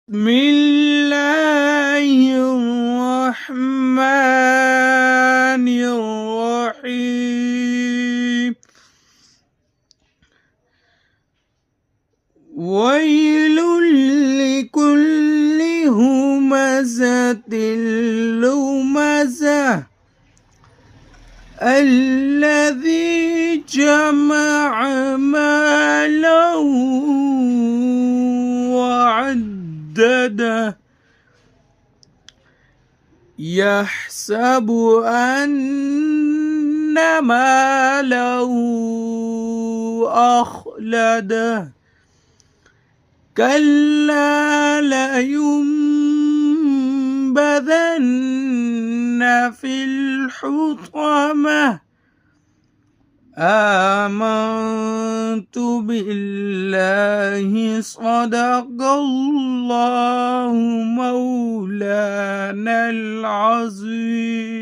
بسم الله الرحمن الرحيم. ويل لكل همزة لمزة الذي جمع مالا وعدده يحسب أن ماله أخلده كلا لينبذن في الحطمة آمنت بالله صدق الله مولانا العظيم.